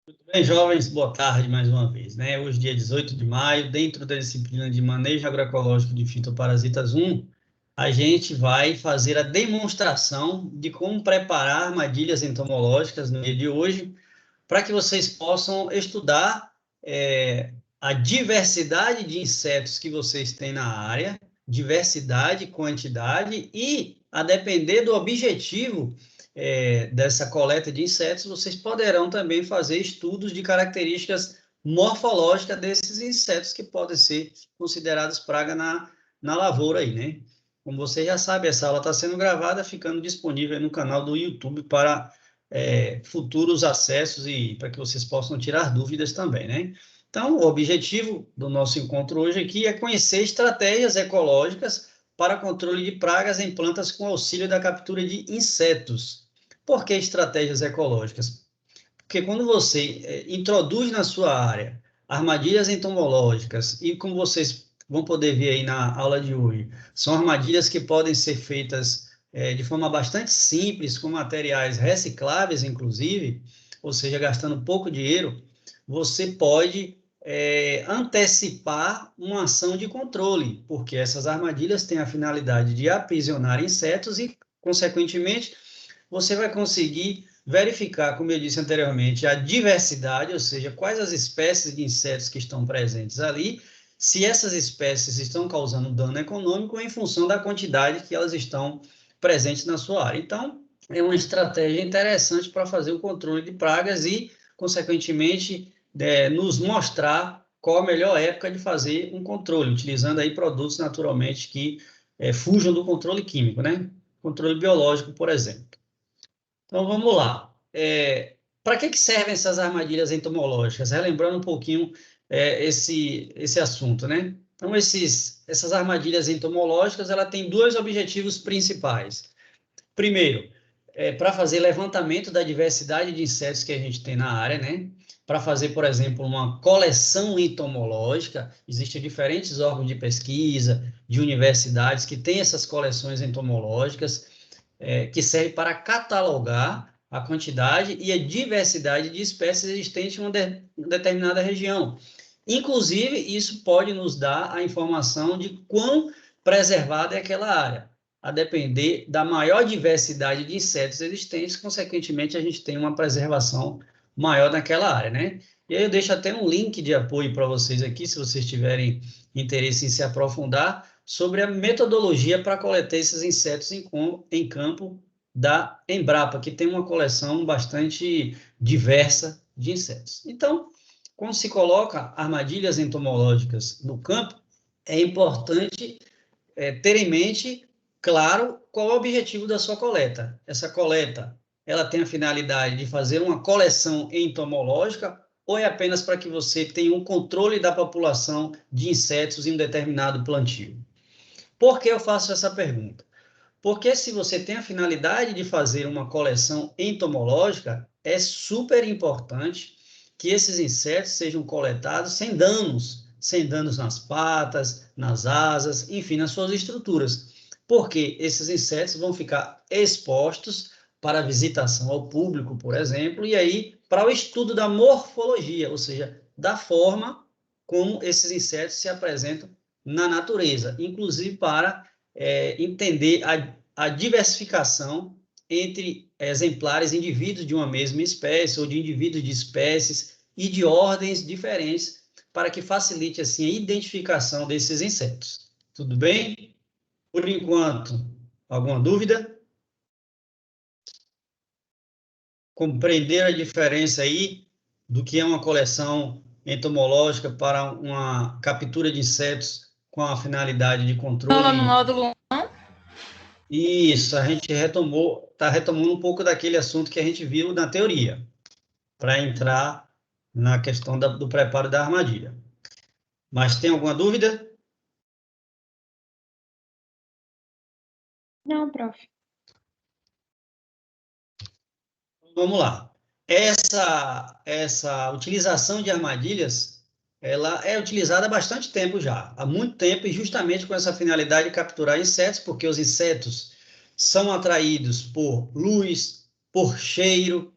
Bem, jovens, boa tarde mais uma vez, né? Hoje, dia 18 de maio, dentro da disciplina de Manejo Agroecológico de Fitoparasitas 1, a gente vai fazer a demonstração de como preparar armadilhas entomológicas no dia de hoje, para que vocês possam estudar a diversidade de insetos que vocês têm na área, diversidade, quantidade, e, a depender do objetivo dessa coleta de insetos, vocês poderão também fazer estudos de características morfológicas desses insetos que podem ser considerados praga na lavoura aí, né? Como você já sabe, essa aula está sendo gravada, ficando disponível no canal do YouTube para futuros acessos e para que vocês possam tirar dúvidas também, né? Então, o objetivo do nosso encontro hoje aqui é conhecer estratégias ecológicas para controle de pragas em plantas com auxílio da captura de insetos. Por que estratégias ecológicas? Porque quando você introduz na sua área armadilhas entomológicas, e como vocês vão poder ver aí na aula de hoje, são armadilhas que podem ser feitas de forma bastante simples, com materiais recicláveis, inclusive, ou seja, gastando pouco dinheiro, você pode antecipar uma ação de controle, porque essas armadilhas têm a finalidade de aprisionar insetos e, consequentemente, você vai conseguir verificar, como eu disse anteriormente, a diversidade, ou seja, quais as espécies de insetos que estão presentes ali, se essas espécies estão causando dano econômico em função da quantidade que elas estão presentes na sua área. Então, é uma estratégia interessante para fazer o controle de pragas e, consequentemente, nos mostrar qual a melhor época de fazer um controle, utilizando aí produtos naturalmente que fujam do controle químico, né? Controle biológico, por exemplo. Então, vamos lá. Para que servem essas armadilhas entomológicas? Relembrando um pouquinho esse assunto, né? Então, essas armadilhas entomológicas, ela tem dois objetivos principais. Primeiro, para fazer levantamento da diversidade de insetos que a gente tem na área, né? Para fazer, por exemplo, uma coleção entomológica, existem diferentes órgãos de pesquisa, de universidades que têm essas coleções entomológicas, que serve para catalogar a quantidade e a diversidade de espécies existentes em uma determinada região. Inclusive, isso pode nos dar a informação de quão preservada é aquela área. A depender da maior diversidade de insetos existentes, consequentemente, a gente tem uma preservação maior naquela área, né? E aí eu deixo até um link de apoio para vocês aqui, se vocês tiverem interesse em se aprofundar, sobre a metodologia para coletar esses insetos em campo da Embrapa, que tem uma coleção bastante diversa de insetos. Então, quando se coloca armadilhas entomológicas no campo, é importante ter em mente, claro, qual é o objetivo da sua coleta. Essa coleta, ela tem a finalidade de fazer uma coleção entomológica ou é apenas para que você tenha um controle da população de insetos em um determinado plantio? Por que eu faço essa pergunta? Porque se você tem a finalidade de fazer uma coleção entomológica, é super importante que esses insetos sejam coletados sem danos nas patas, nas asas, enfim, nas suas estruturas. Porque esses insetos vão ficar expostos para visitação ao público, por exemplo, e aí para o estudo da morfologia, ou seja, da forma como esses insetos se apresentam na natureza, inclusive para entender a diversificação entre exemplares, indivíduos de uma mesma espécie ou de indivíduos de espécies e de ordens diferentes, para que facilite assim a identificação desses insetos. Tudo bem? Por enquanto, alguma dúvida? Compreender a diferença aí do que é uma coleção entomológica para uma captura de insetos com a finalidade de Aula no controle. módulo 1. Isso, a gente está retomando um pouco daquele assunto que a gente viu na teoria, para entrar na questão do preparo da armadilha. Mas tem alguma dúvida? Não, prof. Vamos lá. Essa utilização de armadilhas, ela é utilizada há bastante tempo já, há muito tempo, e justamente com essa finalidade de capturar insetos, porque os insetos são atraídos por luz, por cheiro,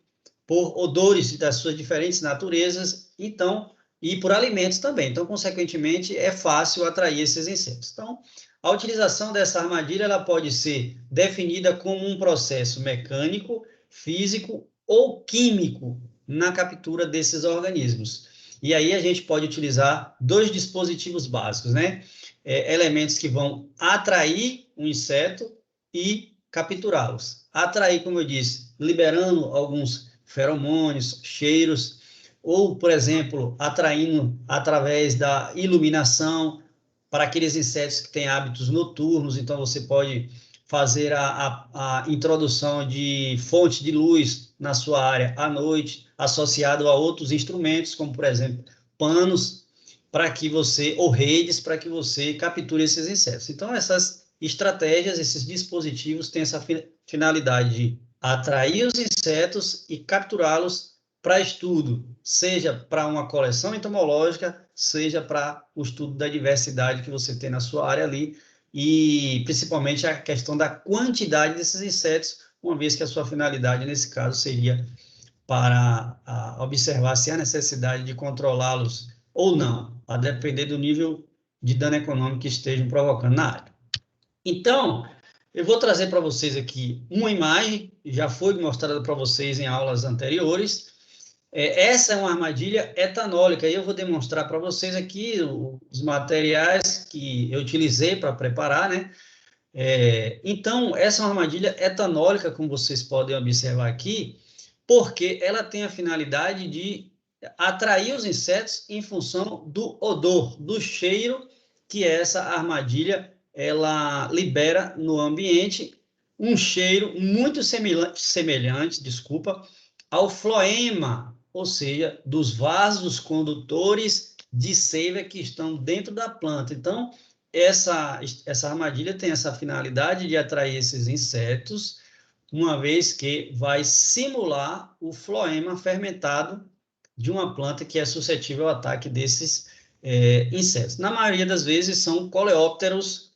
por odores das suas diferentes naturezas, então, e por alimentos também. Então, consequentemente, é fácil atrair esses insetos. Então, a utilização dessa armadilha ela pode ser definida como um processo mecânico, físico ou químico na captura desses organismos. E aí a gente pode utilizar dois dispositivos básicos, né? Elementos que vão atrair um inseto e capturá-los. Atrair, como eu disse, liberando alguns feromônios, cheiros, ou, por exemplo, atraindo através da iluminação para aqueles insetos que têm hábitos noturnos, então você pode fazer a introdução de fonte de luz na sua área à noite, associado a outros instrumentos, como, por exemplo, panos, para que você, ou redes, para que você capture esses insetos. Então, essas estratégias, esses dispositivos têm essa finalidade de atrair os insetos e capturá-los para estudo, seja para uma coleção entomológica, seja para o estudo da diversidade que você tem na sua área ali, e principalmente a questão da quantidade desses insetos, uma vez que a sua finalidade, nesse caso, seria para observar se há necessidade de controlá-los ou não, a depender do nível de dano econômico que estejam provocando na área. Então, eu vou trazer para vocês aqui uma imagem, já foi mostrada para vocês em aulas anteriores. Essa é uma armadilha etanólica, e eu vou demonstrar para vocês aqui os materiais que eu utilizei para preparar, né? Então, essa é uma armadilha etanólica, como vocês podem observar aqui, porque ela tem a finalidade de atrair os insetos em função do odor, do cheiro que essa armadilha ela libera no ambiente, um cheiro muito semelhante, desculpa, ao floema, ou seja, dos vasos condutores de seiva que estão dentro da planta. Então, essa armadilha tem essa finalidade de atrair esses insetos, uma vez que vai simular o floema fermentado de uma planta que é suscetível ao ataque desses insetos. Na maioria das vezes são coleópteros,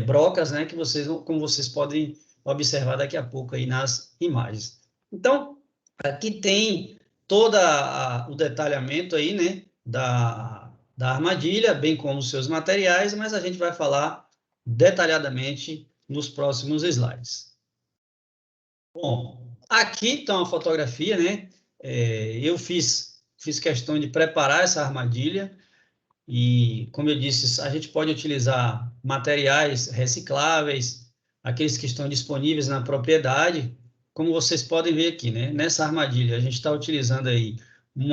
brocas, né, que vocês, como vocês podem observar daqui a pouco aí nas imagens. Então, aqui tem todo o detalhamento aí, né, da armadilha, bem como os seus materiais, mas a gente vai falar detalhadamente nos próximos slides. Bom, aqui está uma fotografia, né? Eu fiz questão de preparar essa armadilha e, como eu disse, a gente pode utilizar materiais recicláveis, aqueles que estão disponíveis na propriedade, como vocês podem ver aqui, né? Nessa armadilha, a gente está utilizando aí um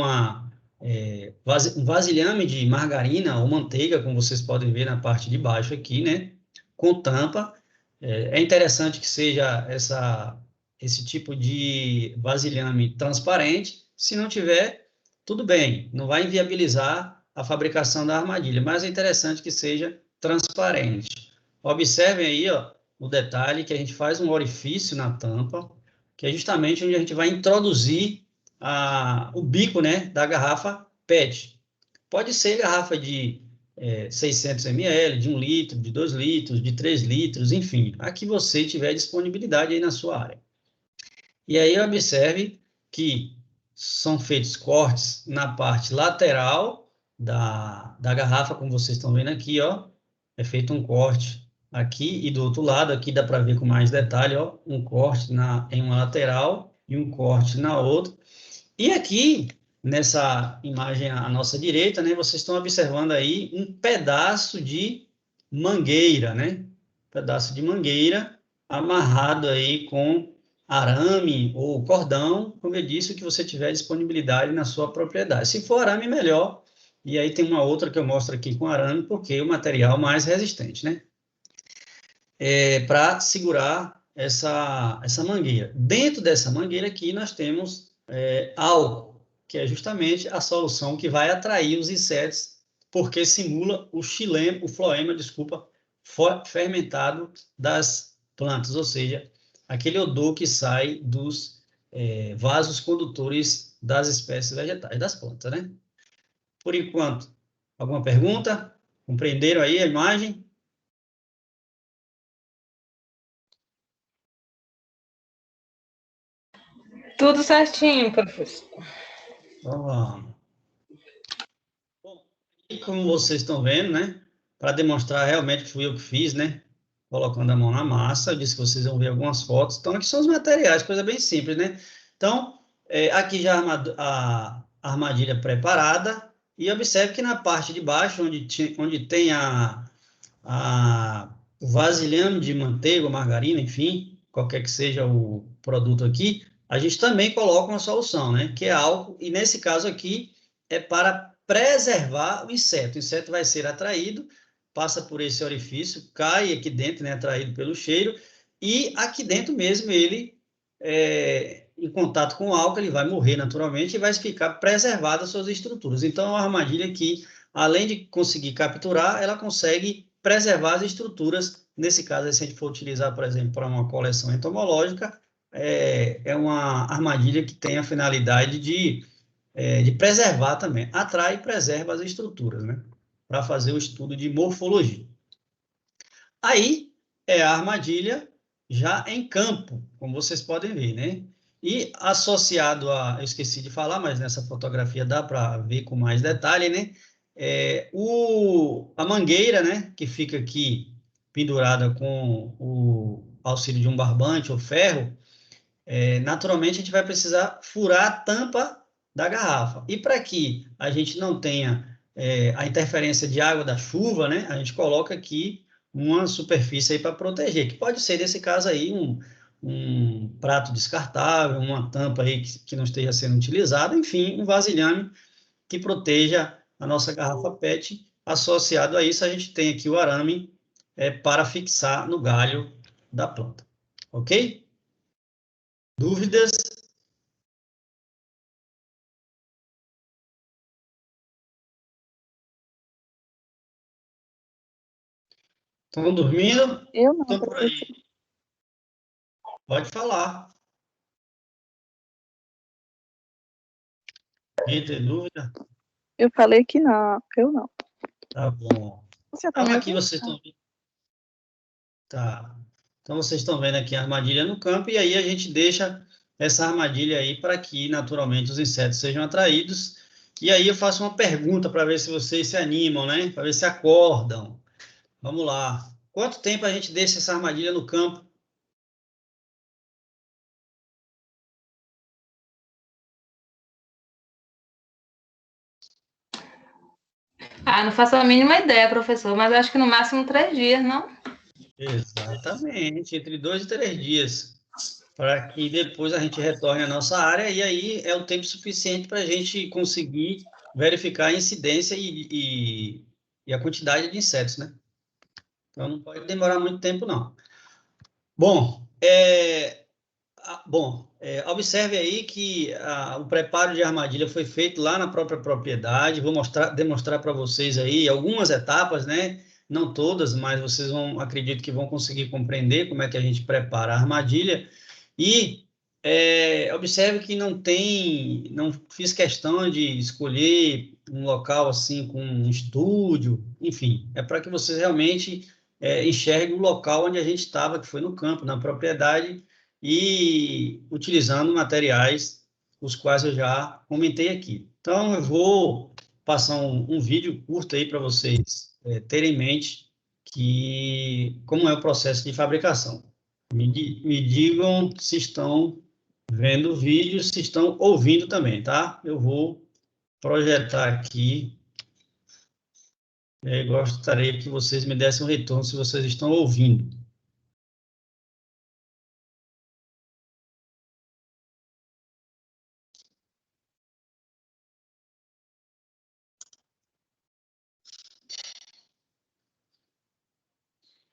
vasilhame de margarina ou manteiga, como vocês podem ver na parte de baixo aqui, né? Com tampa. É interessante que seja esse tipo de vasilhame transparente. Se não tiver, tudo bem, não vai inviabilizar a fabricação da armadilha, mas é interessante que seja transparente. Observem aí, ó, o detalhe que a gente faz um orifício na tampa, que é justamente onde a gente vai introduzir o bico, né, da garrafa PET. Pode ser garrafa de 600 ml, de 1 litro, de 2 litros, de 3 litros, enfim, a que você tiver disponibilidade aí na sua área. E aí observe que são feitos cortes na parte lateral da garrafa, como vocês estão vendo aqui, ó, é feito um corte aqui e do outro lado, aqui dá para ver com mais detalhe, ó, um corte em uma lateral e um corte na outra. E aqui, nessa imagem à nossa direita, né, vocês estão observando aí um pedaço de mangueira, né? Pedaço de mangueira amarrado aí com arame ou cordão, como eu disse, o que você tiver disponibilidade na sua propriedade. Se for arame, melhor. E aí tem uma outra que eu mostro aqui com arame, porque é o material mais resistente, né? Para segurar essa mangueira. Dentro dessa mangueira aqui, nós temos álcool, que é justamente a solução que vai atrair os insetos, porque simula o floema, desculpa, fermentado das plantas, ou seja, aquele odor que sai dos vasos condutores das espécies vegetais, das plantas, né? Por enquanto, alguma pergunta? Compreenderam aí a imagem? Tudo certinho, professor. Então, vamos. Bom, e como vocês estão vendo, né? Para demonstrar realmente que fui eu que fiz, né? Colocando a mão na massa, eu disse que vocês vão ver algumas fotos. Então, aqui são os materiais, coisa bem simples, né? Então, aqui já a armadilha preparada. E observe que na parte de baixo, onde tem o vasilhame de manteiga, ou margarina, enfim, qualquer que seja o produto aqui, a gente também coloca uma solução, né? Que é álcool, e nesse caso aqui é para preservar o inseto. O inseto vai ser atraído, passa por esse orifício, cai aqui dentro, né? Atraído pelo cheiro, e aqui dentro mesmo ele, em contato com o álcool, ele vai morrer naturalmente e vai ficar preservado as suas estruturas. Então, é uma armadilha que, além de conseguir capturar, ela consegue preservar as estruturas. Nesse caso, se a gente for utilizar, por exemplo, para uma coleção entomológica, é uma armadilha que tem a finalidade de preservar também. Atrai e preserva as estruturas, né? Para fazer o estudo de morfologia. Aí é a armadilha já em campo, como vocês podem ver, né? E associado eu esqueci de falar, mas nessa fotografia dá para ver com mais detalhe, né? A mangueira, né? Que fica aqui pendurada com o auxílio de um barbante ou ferro, naturalmente a gente vai precisar furar a tampa da garrafa. E para que a gente não tenha a interferência de água da chuva, né, a gente coloca aqui uma superfície aí para proteger, que pode ser, nesse caso aí, um prato descartável, uma tampa aí que não esteja sendo utilizada, enfim, um vasilhame que proteja a nossa garrafa PET. Associado a isso, a gente tem aqui o arame para fixar no galho da planta. Ok? Dúvidas? Estão dormindo? Eu não, Estão por aí? Pode falar. Quem tem dúvida? Eu falei que não, eu não. Tá bom. Você tá Então, me aqui ouvindo? vocês estão vendo. Tá. Então, vocês estão vendo aqui a armadilha no campo, e aí a gente deixa essa armadilha aí para que, naturalmente, os insetos sejam atraídos. E aí eu faço uma pergunta para ver se vocês se animam, né? Para ver se acordam. Vamos lá. Quanto tempo a gente deixa essa armadilha no campo? Ah, não faço a mínima ideia, professor, mas acho que no máximo 3 dias, não? Exatamente, entre 2 e 3 dias, para que depois a gente retorne à nossa área, e aí é o tempo suficiente para a gente conseguir verificar a incidência e a quantidade de insetos, né? Então não pode demorar muito tempo, não. Bom, observe aí que o preparo de armadilha foi feito lá na própria propriedade. Vou demonstrar para vocês aí algumas etapas, né? Não todas, mas vocês acredito que vão conseguir compreender como é que a gente prepara a armadilha. E observe que não fiz questão de escolher um local assim com um estúdio, enfim, é para que vocês realmente enxerguem o local onde a gente estava, que foi no campo, na propriedade, e utilizando materiais os quais eu já comentei aqui. Então, eu vou passar um vídeo curto aí para vocês terem em mente como é o processo de fabricação. Me digam se estão vendo o vídeo, se estão ouvindo também, tá? Eu vou projetar aqui. Gostaria que vocês me dessem um retorno se vocês estão ouvindo.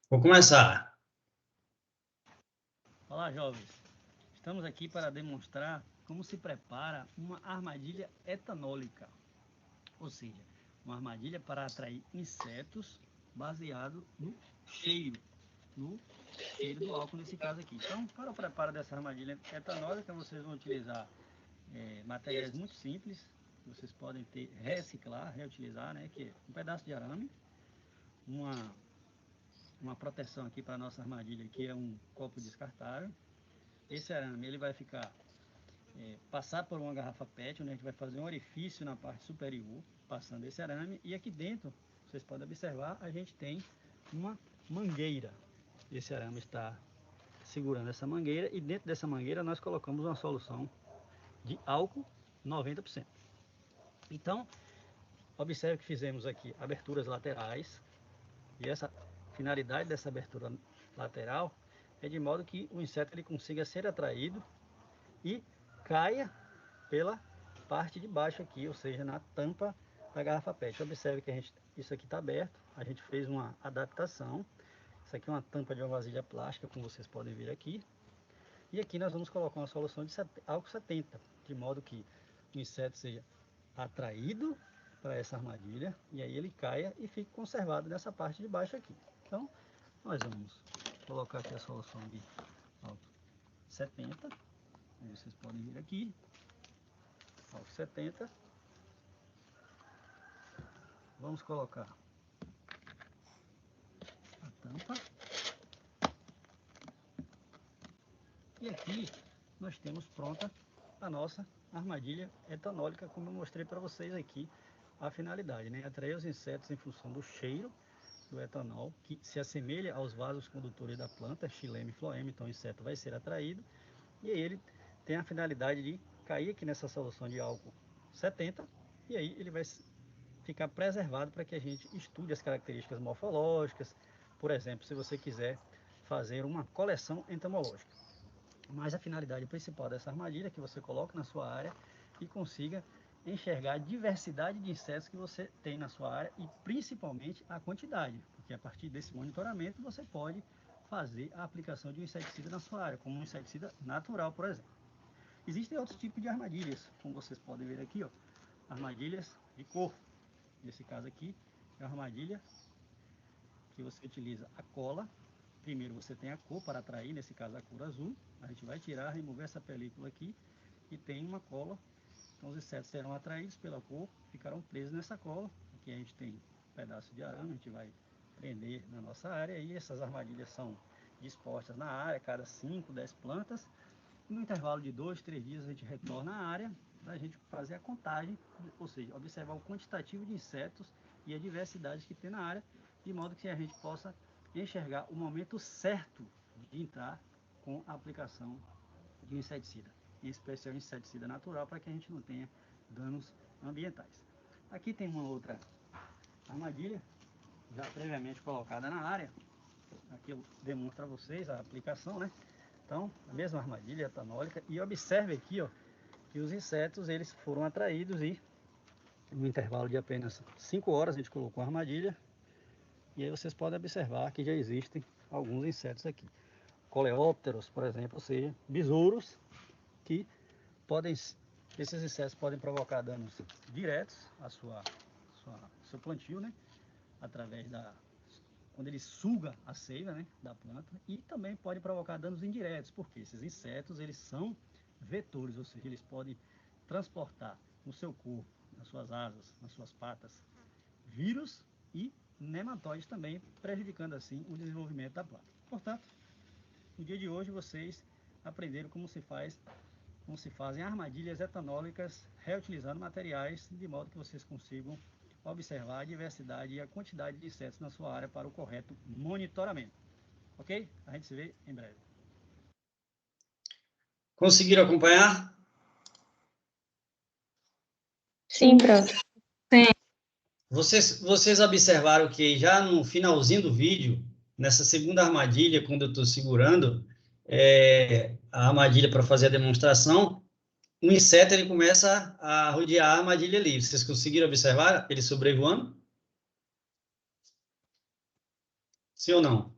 Vou começar. Olá, jovens. Estamos aqui para demonstrar como se prepara uma armadilha etanólica, ou seja, uma armadilha para atrair insetos baseado no cheiro do álcool nesse caso aqui. Então, para o preparo dessa armadilha etanólica, vocês vão utilizar materiais muito simples, vocês podem reutilizar, né, que é um pedaço de arame, uma proteção aqui para a nossa armadilha, que é um copo descartável. Esse arame ele vai ficar passar por uma garrafa PET, onde a gente vai fazer um orifício na parte superior, passando esse arame, e aqui dentro, vocês podem observar, a gente tem uma mangueira. Esse arame está segurando essa mangueira, e dentro dessa mangueira nós colocamos uma solução de álcool 90%. Então, observe que fizemos aqui aberturas laterais, e essa finalidade dessa abertura lateral é de modo que o inseto ele consiga ser atraído e caia pela parte de baixo aqui, ou seja, na tampa da garrafa PET. Observe que isso aqui está aberto, a gente fez uma adaptação. Isso aqui é uma tampa de uma vasilha plástica, como vocês podem ver aqui. E aqui nós vamos colocar uma solução de álcool 70, de modo que o inseto seja atraído para essa armadilha, e aí ele caia e fique conservado nessa parte de baixo aqui. Então, nós vamos colocar aqui a solução de álcool 70, como vocês podem ver aqui, álcool 70. Vamos colocar a tampa. E aqui nós temos pronta a nossa armadilha etanólica, como eu mostrei para vocês aqui a finalidade, né? Atrair os insetos em função do cheiro do etanol, que se assemelha aos vasos condutores da planta, xilema e floema, então o inseto vai ser atraído, e aí ele tem a finalidade de cair aqui nessa solução de álcool 70, e aí ele vai ficar preservado para que a gente estude as características morfológicas, por exemplo, se você quiser fazer uma coleção entomológica. Mas a finalidade principal dessa armadilha é que você coloque na sua área e consiga enxergar a diversidade de insetos que você tem na sua área e principalmente a quantidade, porque a partir desse monitoramento você pode fazer a aplicação de um inseticida na sua área, como um inseticida natural, por exemplo. Existem outros tipos de armadilhas, como vocês podem ver aqui, ó, armadilhas de cor. Nesse caso aqui é uma armadilha que você utiliza a cola. Primeiro você tem a cor para atrair, nesse caso a cor azul. A gente vai tirar, remover essa película aqui e tem uma cola. Então os insetos serão atraídos pela cor, ficarão presos nessa cola. Aqui a gente tem um pedaço de arame, a gente vai prender na nossa área. E essas armadilhas são dispostas na área, cada 5, 10 plantas. No intervalo de 2, 3 dias a gente retorna à área para a gente fazer a contagem, ou seja, observar o quantitativo de insetos e a diversidade que tem na área, de modo que a gente possa enxergar o momento certo de entrar com a aplicação de um inseticida, em especial inseticida natural, para que a gente não tenha danos ambientais. Aqui tem uma outra armadilha, já previamente colocada na área. Aqui eu demonstro a vocês a aplicação, né? Então, a mesma armadilha etanólica, e observe aqui, ó, que os insetos eles foram atraídos e no intervalo de apenas 5 horas a gente colocou a armadilha. E aí vocês podem observar que já existem alguns insetos aqui. Coleópteros, por exemplo, ou seja, besouros, que esses insetos podem provocar danos diretos à seu plantio, né? Através quando ele suga a seiva, né, da planta, e também pode provocar danos indiretos, porque esses insetos eles são vetores, ou seja, eles podem transportar no seu corpo, nas suas asas, nas suas patas, vírus e nematóides também, prejudicando assim o desenvolvimento da planta. Portanto, no dia de hoje vocês aprenderam como se fazem armadilhas etanólicas reutilizando materiais, de modo que vocês consigam observar a diversidade e a quantidade de insetos na sua área para o correto monitoramento. Ok? A gente se vê em breve. Conseguiram acompanhar? Sim, prof. Vocês observaram que já no finalzinho do vídeo, nessa segunda armadilha, quando eu estou segurando a armadilha para fazer a demonstração, o inseto ele começa a rodear a armadilha ali. Vocês conseguiram observar ele sobrevoando? Sim ou não?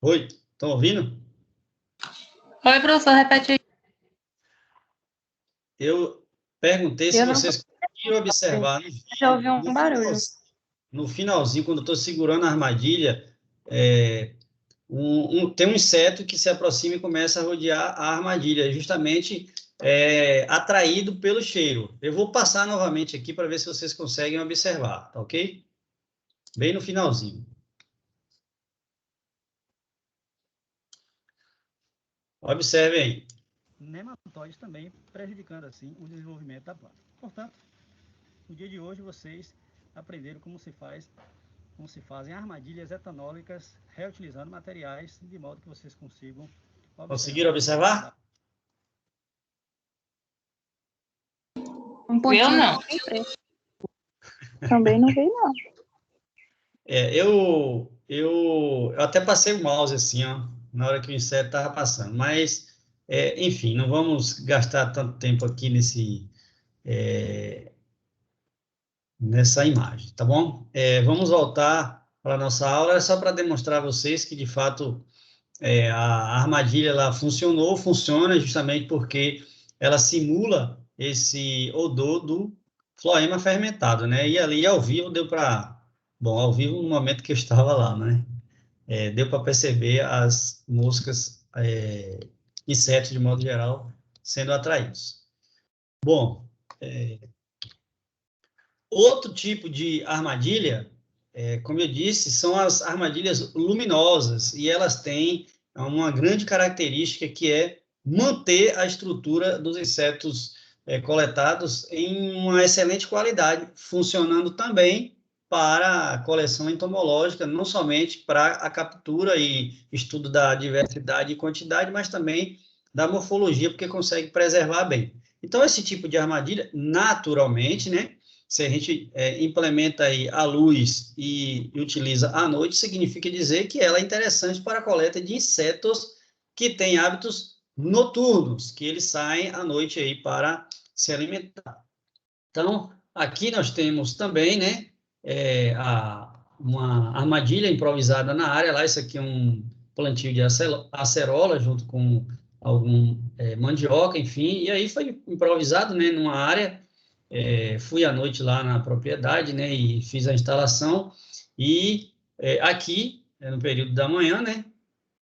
Oi, estão ouvindo? Oi, professor, repete aí. Eu perguntei se vocês conseguiram observar Já ouvi um barulho. no finalzinho, quando eu estou segurando a armadilha, tem um inseto que se aproxima e começa a rodear a armadilha, justamente atraído pelo cheiro. Eu vou passar novamente aqui para ver se vocês conseguem observar, tá ok? Bem no finalzinho. Observe aí. Nematóides também, prejudicando assim o desenvolvimento da planta. Portanto, no dia de hoje vocês aprenderam como se fazem armadilhas etanólicas reutilizando materiais de modo que vocês consigam Conseguiram observar? Um pontinho não. preto. Também não veio, não. Eu até passei o mouse assim, ó, na hora que o inseto estava passando, mas, enfim, não vamos gastar tanto tempo aqui nessa imagem, tá bom? Vamos voltar para a nossa aula, só para demonstrar a vocês que, de fato, a armadilha ela funciona justamente porque ela simula esse odor do floema fermentado, né? E ali, ao vivo, deu para... Bom, ao vivo, no momento que eu estava lá, né? Deu para perceber as moscas, insetos, de modo geral, sendo atraídos. Bom, outro tipo de armadilha, como eu disse, são as armadilhas luminosas, e elas têm uma grande característica que é manter a estrutura dos insetos coletados em uma excelente qualidade, funcionando também para a coleção entomológica, não somente para a captura e estudo da diversidade e quantidade, mas também da morfologia, porque consegue preservar bem. Então, esse tipo de armadilha, naturalmente, né, se a gente implementa aí a luz e utiliza à noite, significa dizer que ela é interessante para a coleta de insetos que têm hábitos noturnos, que eles saem à noite aí para se alimentar. Então, aqui nós temos também, né, uma armadilha improvisada na área, lá isso aqui é um plantio de acerola, junto com algum mandioca, enfim, e aí foi improvisado, né, numa área. Fui à noite lá na propriedade, né, e fiz a instalação, e aqui, no período da manhã, né,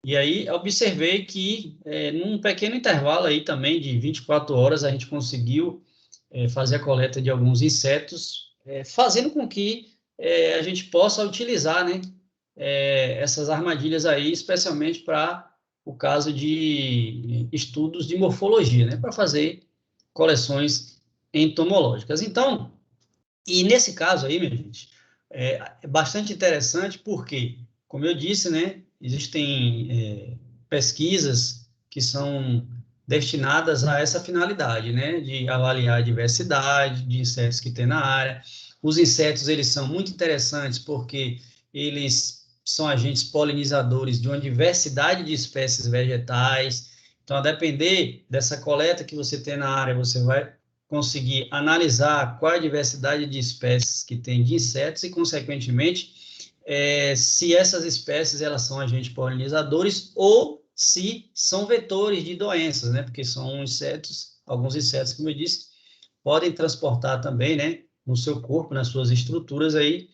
e aí observei que, num pequeno intervalo aí também, de 24 horas, a gente conseguiu fazer a coleta de alguns insetos, fazendo com que a gente possa utilizar, né, essas armadilhas aí, especialmente para o caso de estudos de morfologia, né, para fazer coleções entomológicas. Então, e nesse caso aí, minha gente, é bastante interessante porque, como eu disse, né, existem pesquisas que são destinadas a essa finalidade, né, de avaliar a diversidade de insetos que tem na área. Os insetos, eles são muito interessantes porque eles são agentes polinizadores de uma diversidade de espécies vegetais. Então, a depender dessa coleta que você tem na área, você vai conseguir analisar qual a diversidade de espécies que tem de insetos e, consequentemente, se essas espécies elas são agentes polinizadores ou se são vetores de doenças, né? Porque são insetos, alguns insetos, como eu disse, podem transportar também, né, no seu corpo, nas suas estruturas aí,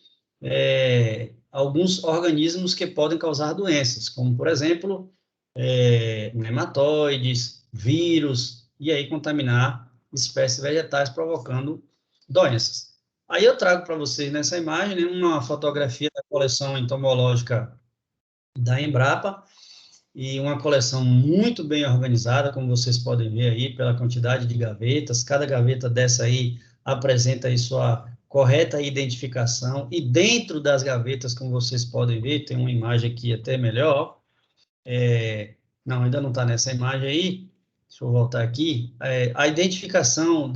alguns organismos que podem causar doenças, como, por exemplo, nematóides, vírus, e aí contaminar espécies vegetais, provocando doenças. Aí eu trago para vocês nessa imagem, né, uma fotografia da coleção entomológica da Embrapa, e uma coleção muito bem organizada, como vocês podem ver aí, pela quantidade de gavetas. Cada gaveta dessa aí apresenta aí sua correta identificação, e dentro das gavetas, como vocês podem ver, tem uma imagem aqui até melhor. Não, ainda não está nessa imagem aí. Deixa eu voltar aqui. A identificação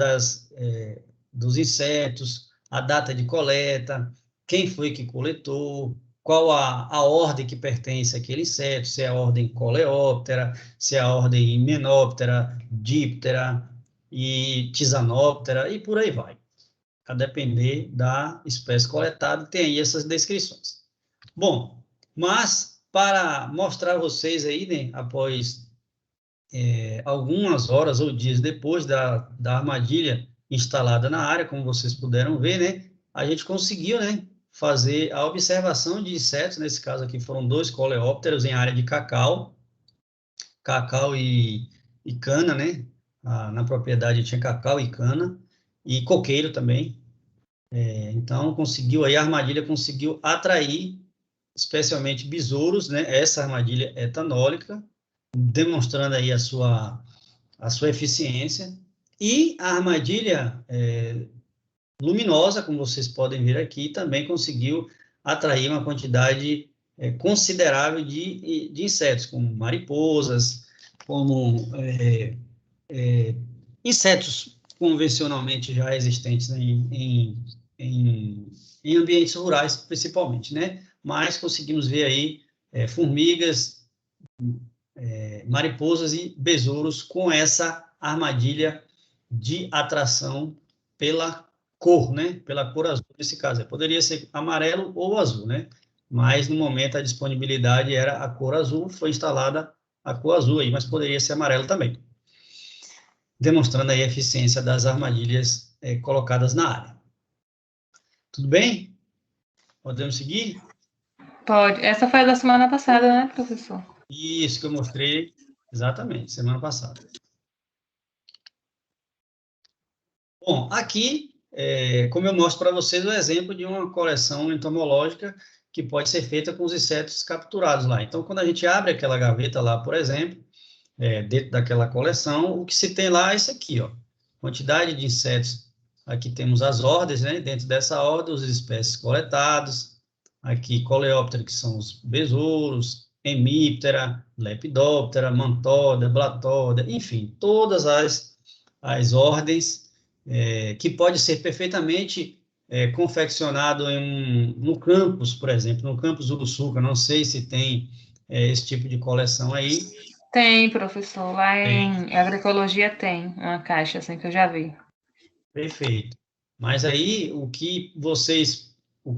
dos insetos, a data de coleta, quem foi que coletou, qual a ordem que pertence àquele inseto, se é a ordem Coleóptera, se é a ordem Hymenoptera, Diptera e Tisanoptera, e por aí vai. A depender da espécie coletada, tem aí essas descrições. Bom, mas para mostrar a vocês aí, né, após algumas horas ou dias depois da armadilha instalada na área, como vocês puderam ver, né, a gente conseguiu, né, fazer a observação de insetos. Nesse caso aqui foram 2 coleópteros em área de cacau e cana, né, na propriedade tinha cacau e cana, e coqueiro também. Então, a armadilha conseguiu atrair especialmente besouros, né, essa armadilha etanólica, demonstrando aí a sua eficiência. E a armadilha luminosa, como vocês podem ver aqui, também conseguiu atrair uma quantidade considerável de insetos, como mariposas, como insetos convencionalmente já existentes em ambientes rurais, principalmente, né? Mas conseguimos ver aí formigas, mariposas e besouros com essa armadilha de atração pela cor, né? Pela cor azul, nesse caso. Poderia ser amarelo ou azul, né? Mas, no momento, a disponibilidade era a cor azul, foi instalada a cor azul aí, mas poderia ser amarelo também, demonstrando aí a eficiência das armadilhas colocadas na área. Tudo bem? Podemos seguir? Pode. Essa foi a da semana passada, né, professor? Isso que eu mostrei, exatamente, semana passada. Bom, aqui, como eu mostro para vocês, o exemplo de uma coleção entomológica que pode ser feita com os insetos capturados lá. Então, quando a gente abre aquela gaveta lá, por exemplo, dentro daquela coleção, o que se tem lá é isso aqui, ó, quantidade de insetos. Aqui temos as ordens, né? Dentro dessa ordem, as espécies coletadas. Aqui, Coleóptera, que são os besouros, Hemíptera, Lepidóptera, Mantóda, Blatóda, enfim, todas as ordens que pode ser perfeitamente confeccionado no campus, por exemplo, no campus Uruçuca. Não sei se tem esse tipo de coleção aí. Tem, professor. Lá em agroecologia tem uma caixa assim que eu já vi. Perfeito. Mas aí o que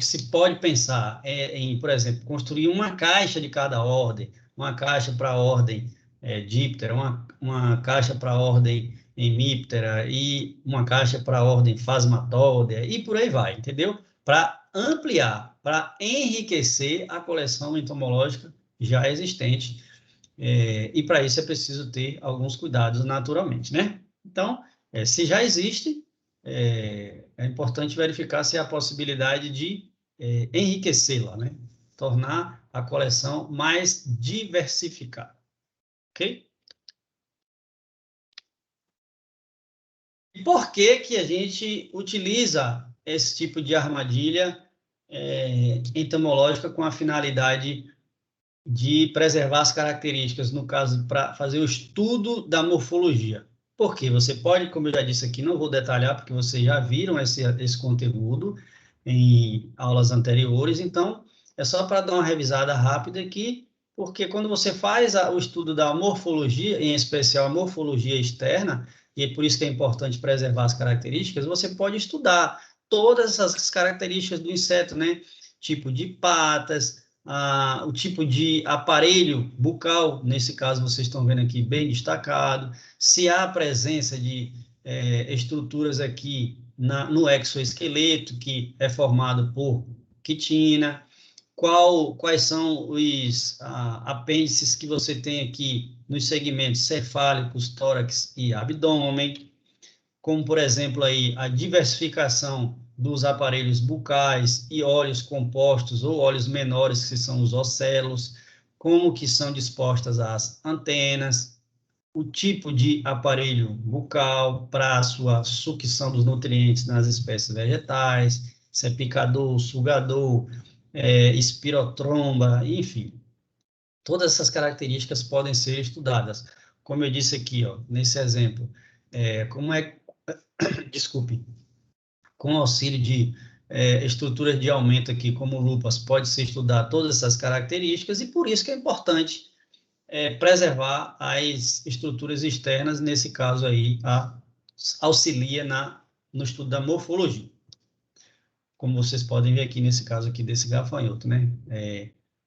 se pode pensar em, por exemplo, construir uma caixa de cada ordem, uma caixa para a ordem Diptera, uma caixa para a ordem Hemíptera e uma caixa para a ordem Phasmatodea e por aí vai, entendeu? Para ampliar, para enriquecer a coleção entomológica já existente. E para isso é preciso ter alguns cuidados naturalmente, né? Então, se já existe, é importante verificar se há a possibilidade de enriquecê-la, né? Tornar a coleção mais diversificada, ok? E por que que a gente utiliza esse tipo de armadilha entomológica com a finalidade de preservar as características, no caso, para fazer o estudo da morfologia? Porque você pode, como eu já disse aqui, não vou detalhar, porque vocês já viram esse conteúdo em aulas anteriores, então é só para dar uma revisada rápida aqui, porque quando você faz o estudo da morfologia, em especial a morfologia externa, e é por isso que é importante preservar as características, você pode estudar todas as características do inseto, né? Tipo de patas, o tipo de aparelho bucal, nesse caso vocês estão vendo aqui bem destacado, se há presença de estruturas aqui no exoesqueleto, que é formado por quitina, quais são os apêndices que você tem aqui nos segmentos cefálicos, tórax e abdômen, como, por exemplo, aí, a diversificação dos aparelhos bucais e óleos compostos ou óleos menores, que são os ocelos, como que são dispostas as antenas, o tipo de aparelho bucal para a sua sucção dos nutrientes nas espécies vegetais, se é picador, sugador, espirotromba, enfim. Todas essas características podem ser estudadas. Como eu disse aqui, ó, nesse exemplo, desculpe, com auxílio de estruturas de aumento aqui, como lupas, pode se estudar todas essas características, e por isso que é importante preservar as estruturas externas, nesse caso aí, auxilia no estudo da morfologia. Como vocês podem ver aqui, nesse caso aqui, desse gafanhoto, né?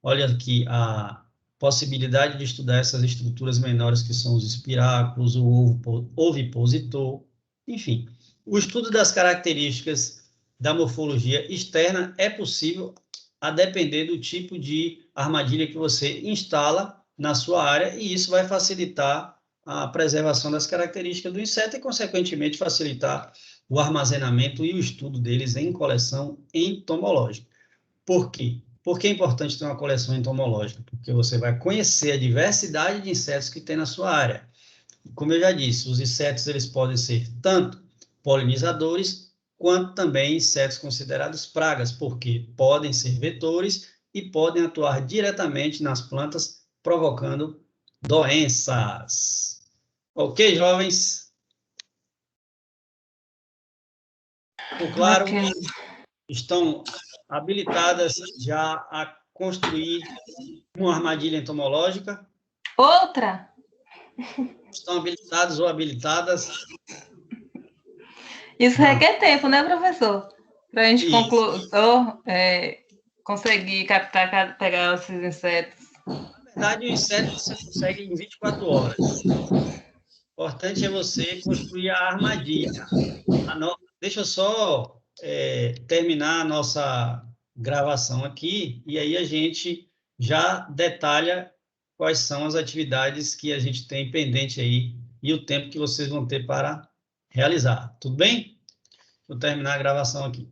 Olha aqui a possibilidade de estudar essas estruturas menores, que são os espiráculos, o ovipositor, enfim. O estudo das características da morfologia externa é possível a depender do tipo de armadilha que você instala na sua área, e isso vai facilitar a preservação das características do inseto e, consequentemente, facilitar o armazenamento e o estudo deles em coleção entomológica. Por quê? Por que é importante ter uma coleção entomológica? Porque você vai conhecer a diversidade de insetos que tem na sua área. Como eu já disse, os insetos eles podem ser tanto polinizadores, quanto também insetos considerados pragas, porque podem ser vetores e podem atuar diretamente nas plantas, provocando doenças. Ok, jovens? Ficou claro? Ok. Estão habilitadas já a construir uma armadilha entomológica? Outra? Estão habilitados ou habilitadas? Isso Não. requer tempo, né, professor? Para a gente Isso. conseguir captar, pegar esses insetos. Na verdade, o inseto você consegue em 24 horas. O importante é você construir a armadilha. Deixa eu só terminar a nossa gravação aqui, e aí a gente já detalha quais são as atividades que a gente tem pendente aí e o tempo que vocês vão ter para realizar. Tudo bem? Vou terminar a gravação aqui.